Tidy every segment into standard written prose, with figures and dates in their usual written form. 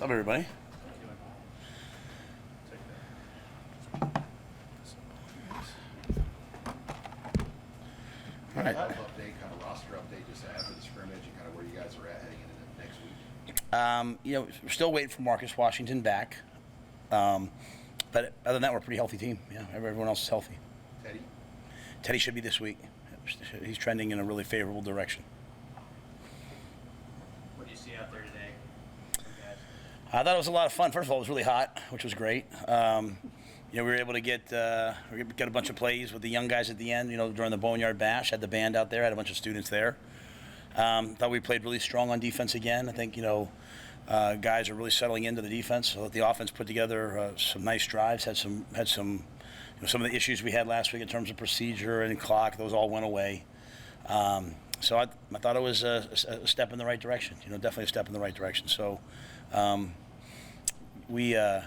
What's up, everybody? All right. Update, kind of roster update, just after the scrimmage and kind of where you guys are at heading into next week. We're still waiting for Marcus Washington back. But other than that, we're a pretty healthy team. Yeah, everyone else is healthy. Teddy should be this week. He's trending in a really favorable direction. What do you see out there today? I thought it was a lot of fun. First of all, it was really hot, which was great. We were able to get a bunch of plays with the young guys at the end. During the Boneyard Bash, had the band out there, had a bunch of students there. Thought we played really strong on defense again. I think guys are really settling into the defense. So the offense put together some nice drives. Had some some of the issues we had last week in terms of procedure and clock. Those all went away. So I thought it was a step in the right direction. Definitely a step in the right direction. So we have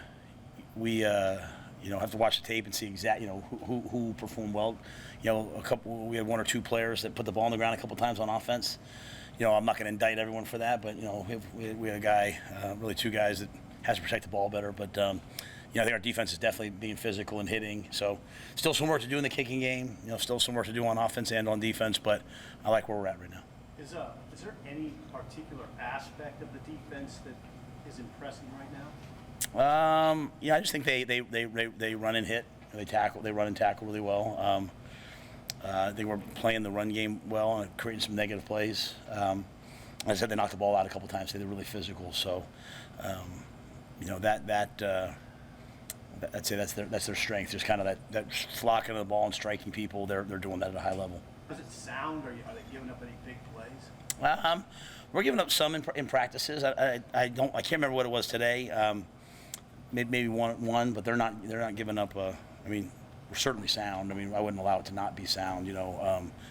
to watch the tape and see exactly who performed well. We had one or two players that put the ball on the ground a couple times on offense. I'm not going to indict everyone for that, but we had a guy, really two guys that has to protect the ball better. But I think our defense is definitely being physical and hitting. So still some work to do in the kicking game. Still some work to do on offense and on defense. But I like where we're at right now. Is there any particular aspect of the defense that is impressing right now? I just think they run and hit. They run and tackle really well. They were playing the run game well and creating some negative plays. As I said, they knocked the ball out a couple times. So they're really physical. So, I'd say that's their strength. Just kind of that flocking of the ball and striking people. They're doing that at a high level. Does it sound, or are they giving up any big plays? We're giving up some in practices. I can't remember what it was today. Maybe one, but they're not giving up. We're certainly sound. I wouldn't allow it to not be sound.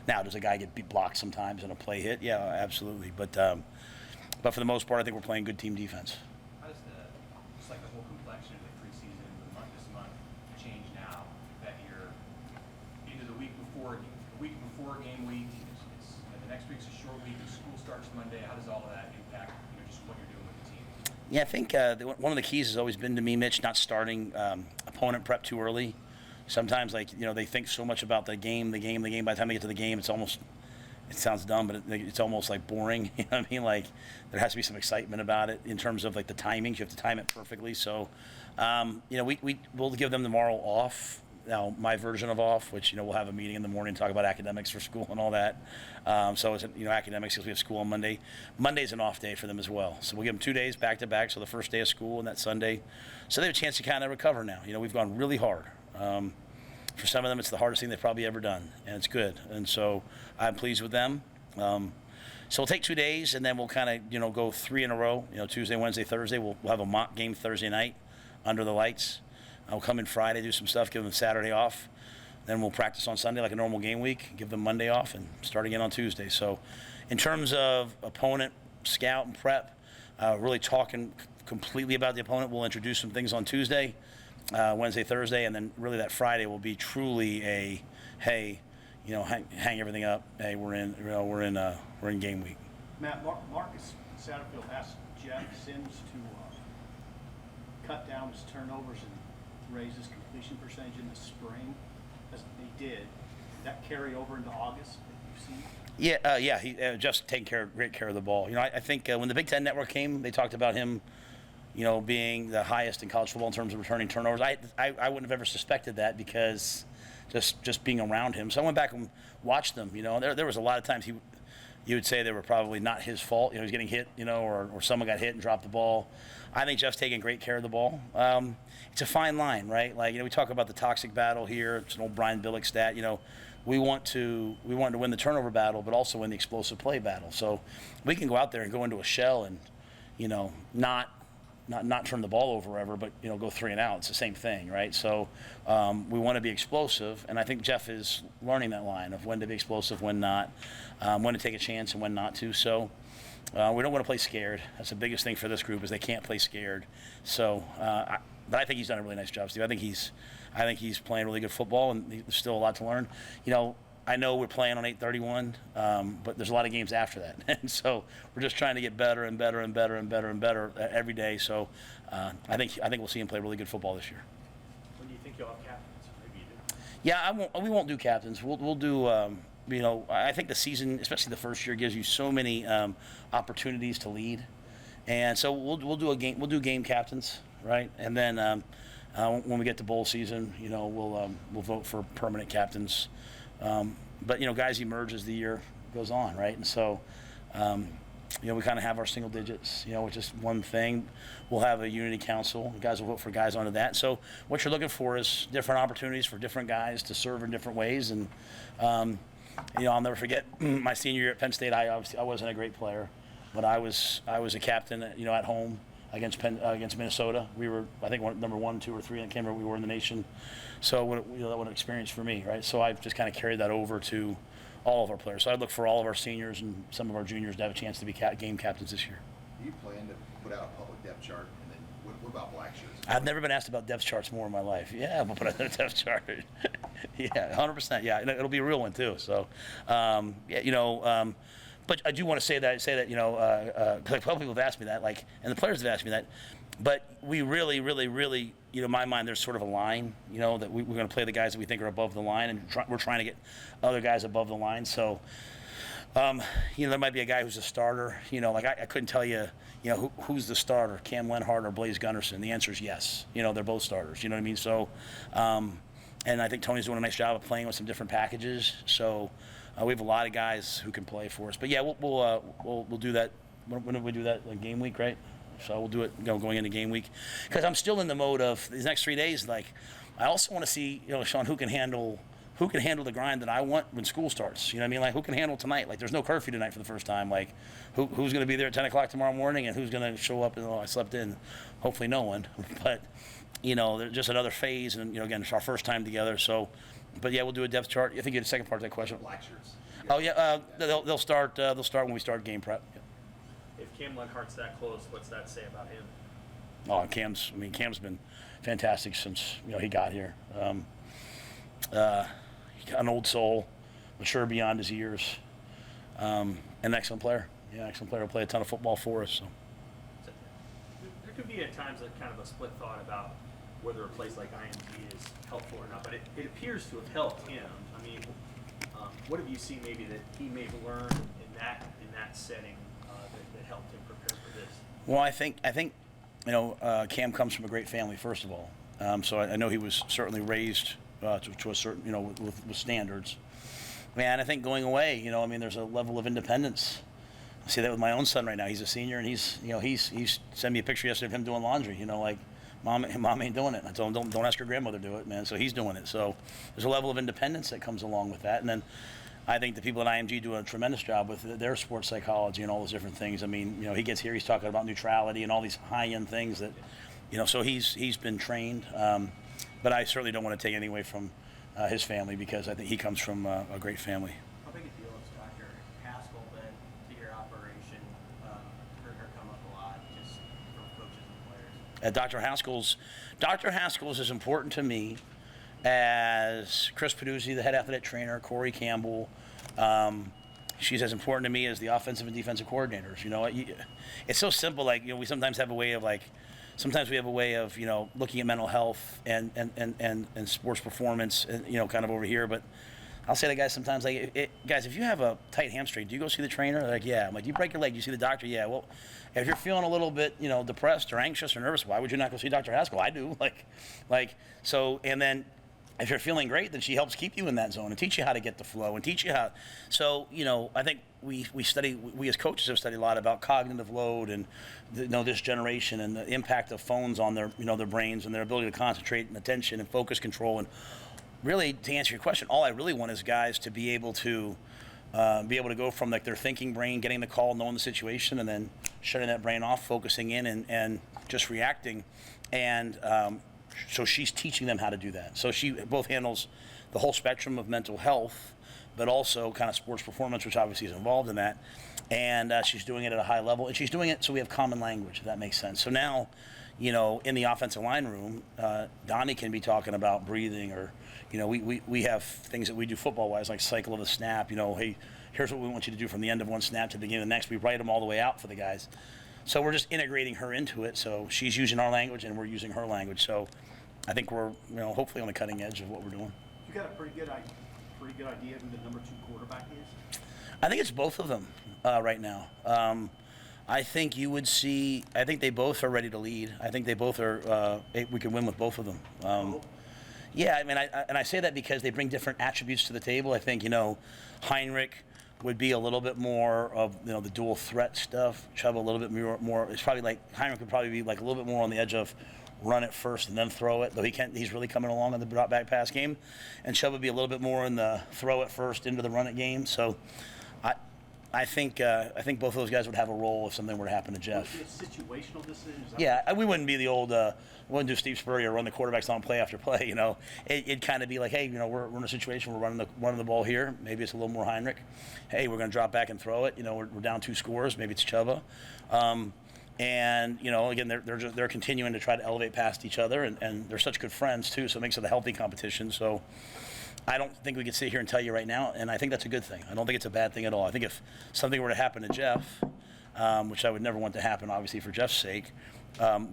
Now does a guy get blocked sometimes in a play hit? Yeah, absolutely. But for the most part, I think we're playing good team defense. How does the whole complexion of the preseason, this month, change now that you're into the week before game week? The next week's a short week. The school starts Monday. How does all of that impact just what you're doing with the team? Yeah, I think one of the keys has always been to me, Mitch, not starting opponent prep too early. Sometimes, they think so much about the game. By the time they get to the game, it sounds dumb, but it's almost like boring. You know what I mean? There has to be some excitement about it in terms of the timings. You have to time it perfectly. So, we'll give them tomorrow off. Now, my version of off, which, we'll have a meeting in the morning to talk about academics for school and all that. So it's, academics because we have school on Monday. Monday's an off day for them as well. So we'll give them 2 days back to back. So the first day of school and that Sunday. So they have a chance to kind of recover now. We've gone really hard. For some of them, it's the hardest thing they've probably ever done, and it's good. And so I'm pleased with them. So we'll take 2 days, and then we'll kind of, go 3 in a row. Tuesday, Wednesday, Thursday. We'll have a mock game Thursday night under the lights. I'll come in Friday, do some stuff, give them Saturday off. Then we'll practice on Sunday like a normal game week, give them Monday off, and start again on Tuesday. So in terms of opponent, scout, and prep, really talking completely about the opponent. We'll introduce some things on Tuesday, Wednesday, Thursday, and then really that Friday will be truly a, hey, hang everything up. Hey, we're in game week. Matt, Marcus Satterfield asked Jeff Sims to cut down his turnovers and raise his completion percentage in the spring, as he did. Did that carry over into August that you've seen? Yeah. He just taking great care of the ball. I think when the Big Ten Network came, they talked about him, being the highest in college football in terms of returning turnovers. I wouldn't have ever suspected that because just being around him. So I went back and watched them. There was a lot of times you would say they were probably not his fault. He was getting hit, or someone got hit and dropped the ball. I think Jeff's taking great care of the ball. It's a fine line, right? We talk about the toxic battle here. It's an old Brian Billick stat. We want to win the turnover battle, but also win the explosive play battle. So we can go out there and go into a shell and, not turn the ball over ever, but go 3 and out. It's the same thing, right? So we want to be explosive, and I think Jeff is learning that line of when to be explosive, when not, when to take a chance and when not to. So we don't want to play scared. That's the biggest thing for this group is they can't play scared. So, but I think he's done a really nice job, Steve. I think he's playing really good football, and there's still a lot to learn. I know we're playing on 8:31, but there's a lot of games after that, and so we're just trying to get better and better and better and better and better every day. So I think we'll see him play really good football this year. When do you think you'll have captains? Maybe you do. Yeah, we won't do captains. We'll do. I think the season, especially the first year, gives you so many opportunities to lead, and so we'll do a game. We'll do game captains, right? And then when we get to bowl season, we'll vote for permanent captains. But guys emerge as the year goes on, right? And so, we kind of have our single digits, which is one thing. We'll have a unity council. The guys will vote for guys onto that. So what you're looking for is different opportunities for different guys to serve in different ways. And I'll never forget my senior year at Penn State. I wasn't a great player, but I was a captain, at home against Minnesota. We were, I think, number 1, 2, or 3 in Canberra. We were in the nation. So that was an experience for me, right? So I've just kind of carried that over to all of our players. So I'd look for all of our seniors and some of our juniors to have a chance to be game captains this year. Do you plan to put out a public depth chart? And then what about black shirts? I've never been asked about depth charts more in my life. Yeah, we'll put out a depth chart. Yeah, 100%. Yeah, it'll be a real one too. So, but I do want to say that because a couple people have asked me that, and the players have asked me that. But we really, really, really, in my mind, there's sort of a line, that we're going to play the guys that we think are above the line, and we're trying to get other guys above the line. So, there might be a guy who's a starter. I couldn't tell you, who's the starter, Cam Lenhart or Blaze Gunnerson. The answer is yes. They're both starters. You know what I mean? So, and I think Tony's doing a nice job of playing with some different packages. So, we have a lot of guys who can play for us. But yeah, we'll do that. When do we do that? Like game week, right? So we'll do it going into game week, because I'm still in the mode of these next 3 days. I also want to see, Sean, who can handle the grind that I want when school starts. You know what I mean? Who can handle tonight? There's no curfew tonight for the first time. Who's going to be there at 10 o'clock tomorrow morning, and who's going to show up and I slept in? Hopefully no one. But there's just another phase, and again, it's our first time together. So, but yeah, we'll do a depth chart. I think you had a second part of that question. Black shirts. Oh yeah, they'll start when we start game prep. Yeah. If Cam Lenhart's that close, what's that say about him? Oh, Cam's been fantastic since he got here. An old soul, mature beyond his years, an excellent player. Yeah, excellent player. Will play a ton of football for us. So. There could be at times kind of a split thought about whether a place like IMG is helpful or not, but it appears to have helped him. I mean, what have you seen maybe that he may have learned in that setting that helped him prepare for this? Well, I think Cam comes from a great family, first of all. So I know he was certainly raised to a certain, with standards. Man, I think going away, there's a level of independence. I see that with my own son right now. He's a senior, and he's sent me a picture yesterday of him doing laundry. Mom ain't doing it. I told him, don't ask your grandmother to do it, man. So he's doing it. So there's a level of independence that comes along with that. And then I think the people at IMG do a tremendous job with their sports psychology and all those different things. I mean, he gets here, he's talking about neutrality and all these high-end things that, so he's been trained. But I certainly don't want to take anything away from his family, because I think he comes from a great family. How big a deal has Dr. Haskell been to your operation? Heard her come up a lot, just from coaches and players. Dr. Haskell's is important to me as Chris Peduzzi, the head athletic trainer, Corey Campbell. She's as important to me as the offensive and defensive coordinators. It's so simple. We sometimes have a way of looking at mental health and sports performance, and kind of over here. But I'll say to guys sometimes, guys, if you have a tight hamstring, do you go see the trainer? They're like, yeah. I'm like, you break your leg, you see the doctor? Yeah. Well, if you're feeling a little bit, depressed or anxious or nervous, why would you not go see Dr. Haskell? I do. So, and then if you're feeling great, then she helps keep you in that zone and teach you how to get the flow and teach you how. So, I think we as coaches have studied a lot about cognitive load and this generation and the impact of phones on their their brains and their ability to concentrate and attention and focus control. And really, to answer your question, all I really want is guys to be able to go from their thinking brain, getting the call, knowing the situation, and then shutting that brain off, focusing in and just reacting. And so she's teaching them how to do that. So she both handles the whole spectrum of mental health, but also kind of sports performance, which obviously is involved in that. and she's doing it at a high level, and she's doing it so we have common language, if that makes sense. So now, in the offensive line room, Donnie can be talking about breathing, or, we have things that we do football-wise, like cycle of the snap, hey, here's what we want you to do from the end of one snap to the beginning of the next. We write them all the way out for the guys. So we're just integrating her into it, so she's using our language and we're using her language. So I think we're, hopefully on the cutting edge of what we're doing. You got a pretty good idea who the number 2 quarterback is? I think it's both of them right now. I think they both are ready to lead. I think they both are, we can win with both of them. Yeah, I say that because they bring different attributes to the table. I think, Heinrich would be a little bit more of, the dual threat stuff. Chubb a little bit more, it's probably like, Heinrich would probably be like a little bit more on the edge of run it first and then throw it, though he's really coming along in the drop back pass game. And Chubb would be a little bit more in the throw it first into the run it game. So I think both of those guys would have a role if something were to happen to Jeff. Would it be a situational decision? Yeah, we wouldn't be the old, we wouldn't do Steve Spurrier, run the quarterbacks on play after play, It'd kind of be like, hey, we're in a situation, we're running the ball here. Maybe it's a little more Heinrich. Hey, we're going to drop back and throw it. We're down 2 scores. Maybe it's Chuba. And, again, they're continuing to try to elevate past each other, and they're such good friends, too, so it makes it a healthy competition. So I don't think we could sit here and tell you right now, and I think that's a good thing. I don't think it's a bad thing at all. I think if something were to happen to Jeff, which I would never want to happen, obviously, for Jeff's sake,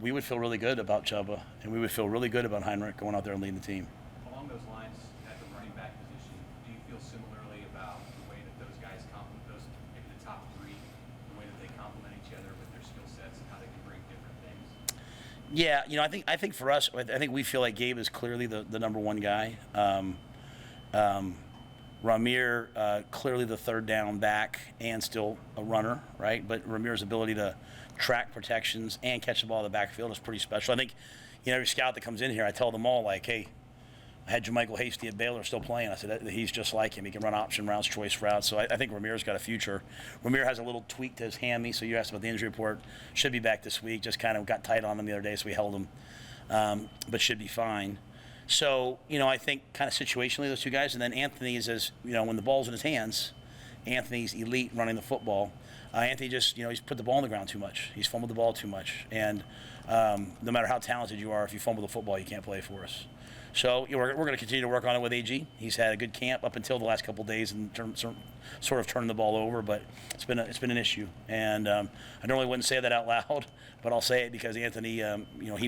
we would feel really good about Chuba, and we would feel really good about Heinrich going out there and leading the team. Along those lines, at the running back position, do you feel similarly about the way that those guys complement maybe the top 3, the way that they complement each other with their skill sets and how they can bring different things? Yeah, I think for us, I think we feel like Gabe is clearly the number 1 guy. Ramir, clearly the third down back and still a runner, right? But Ramir's ability to track protections and catch the ball in the backfield is pretty special. I think, every scout that comes in here, I tell them all, like, hey, I had Jermichael Hasty at Baylor still playing. I said, he's just like him. He can run option routes, choice routes. So I think Ramir's got a future. Ramir has a little tweak to his hammy, so you asked about the injury report. Should be back this week. Just kind of got tight on him the other day, so we held him, but should be fine. So, I think kind of situationally, those 2 guys. And then Anthony is, when the ball's in his hands, Anthony's elite running the football. Anthony just, he's put the ball on the ground too much. He's fumbled the ball too much. And no matter how talented you are, if you fumble the football, you can't play for us. So we're going to continue to work on it with AG. He's had a good camp up until the last couple of days and sort of turning the ball over, but it's been an issue. And I normally wouldn't say that out loud, but I'll say it because Anthony,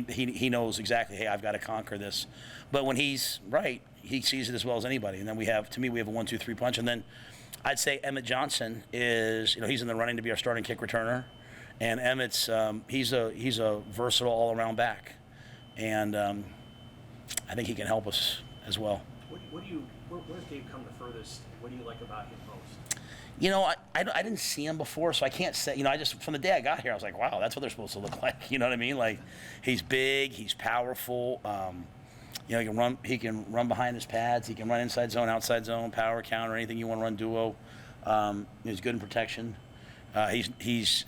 he knows exactly, hey, I've got to conquer this. But when he's right, he sees it as well as anybody. And then we have a 1-2-3 punch. And then I'd say Emmett Johnson is, he's in the running to be our starting kick returner. And Emmett's, he's a versatile all-around back. And I think he can help us as well. Where's Gabe come the furthest? What do you like about him most? I didn't see him before, so I can't say. I just from the day I got here, I was like, wow, that's what they're supposed to look like. You know what I mean? Like, he's big, he's powerful. He can run behind his pads. He can run inside zone, outside zone, power counter, anything you want to run duo. He's good in protection. He's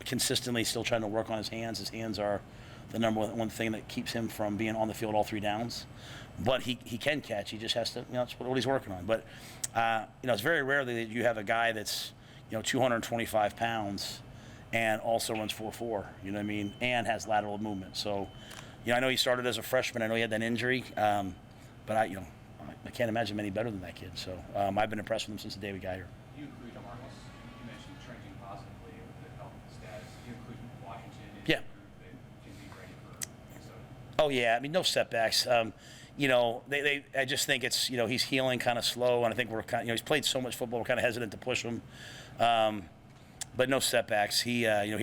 consistently still trying to work on his hands. His hands are the number one thing that keeps him from being on the field all 3 downs. But he can catch. He just has to, that's what he's working on. But, it's very rarely that you have a guy that's, 225 pounds and also runs 4.4, you know what I mean, and has lateral movement. So, I know he started as a freshman. I know he had that injury. But I can't imagine many better than that kid. So I've been impressed with him since the day we got here. Do you include Marcus? You mentioned trending positively with the health status. Do you include Washington in Yeah. the group that can be ready for Minnesota? Oh yeah, no setbacks. I just think it's, he's healing kind of slow, and I think we're kind of, he's played so much football, we're kind of hesitant to push him. But no setbacks. He does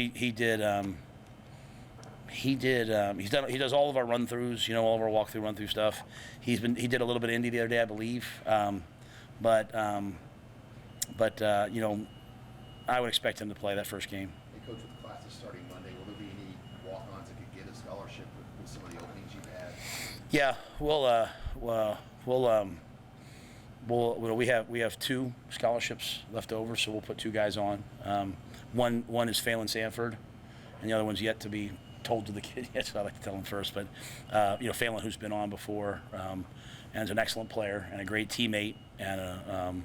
all of our run throughs, all of our walkthrough run through stuff. He did a little bit of Indy the other day, I believe. But I would expect him to play that first game. Hey, Coach, with the classes starting Monday, will there be any walk-ons that could get a scholarship with some of the openings you've had? Yeah, we have 2 scholarships left over, so we'll put 2 guys on. One is Phelan Sanford, and the other one's yet to be told to the kid yet, so I like to tell him first. But Phelan, who's been on before, and is an excellent player and a great teammate, and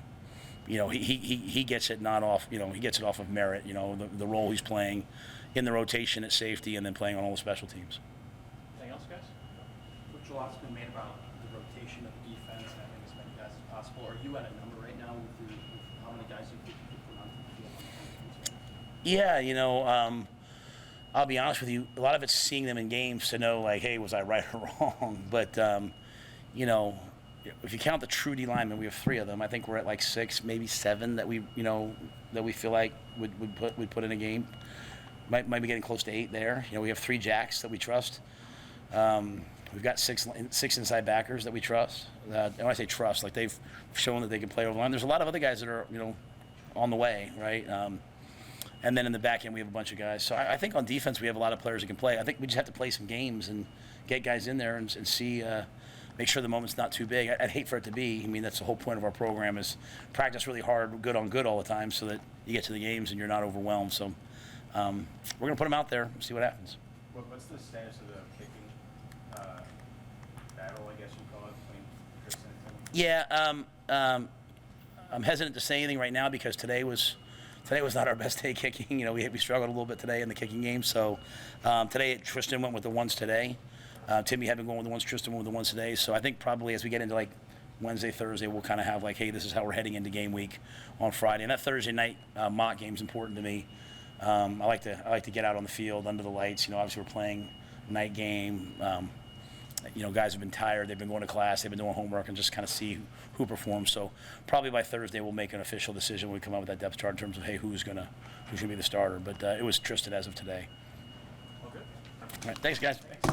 he gets it not off, he gets it off of merit, the role he's playing in the rotation at safety and then playing on all the special teams. Anything else, guys? Which a lot's been made about the rotation of the defense, having as many guys as possible. Are you at a number right now with how many guys you think you could put onto the field on defense right now? Yeah, I'll be honest with you, a lot of it's seeing them in games to know, like, hey, was I right or wrong? But, if you count the true D linemen, we have 3 of them. I think we're at like 6, maybe 7 that we feel like would put in a game. Might be getting close to 8 there. We have 3 jacks that we trust. We've got 6 inside backers that we trust. And when I say trust, like they've shown that they can play over the line. There's a lot of other guys that are, on the way, right? And then in the back end, we have a bunch of guys. So I think on defense, we have a lot of players that can play. I think we just have to play some games and get guys in there and see, make sure the moment's not too big. I'd hate for it to be. I mean, that's the whole point of our program is practice really hard, good on good all the time so that you get to the games and you're not overwhelmed. So we're going to put them out there and see what happens. What's the status of the kicking battle, I guess you call it, between Chris and Tim? Yeah, I'm hesitant to say anything right now because today was not our best day kicking. We struggled a little bit today in the kicking game. So today Tristan went with the ones today. Timmy had been going with the ones. Tristan went with the ones today. So I think probably as we get into like Wednesday, Thursday, we'll kind of have like, hey, this is how we're heading into game week on Friday. And that Thursday night mock game is important to me. I like to get out on the field under the lights. Obviously we're playing night game. Guys have been tired. They've been going to class. They've been doing homework and just kind of see who performs. So probably by Thursday we'll make an official decision when we come out with that depth chart in terms of hey who's gonna be the starter. But it was Tristan as of today. Okay. All right, thanks guys. Thanks.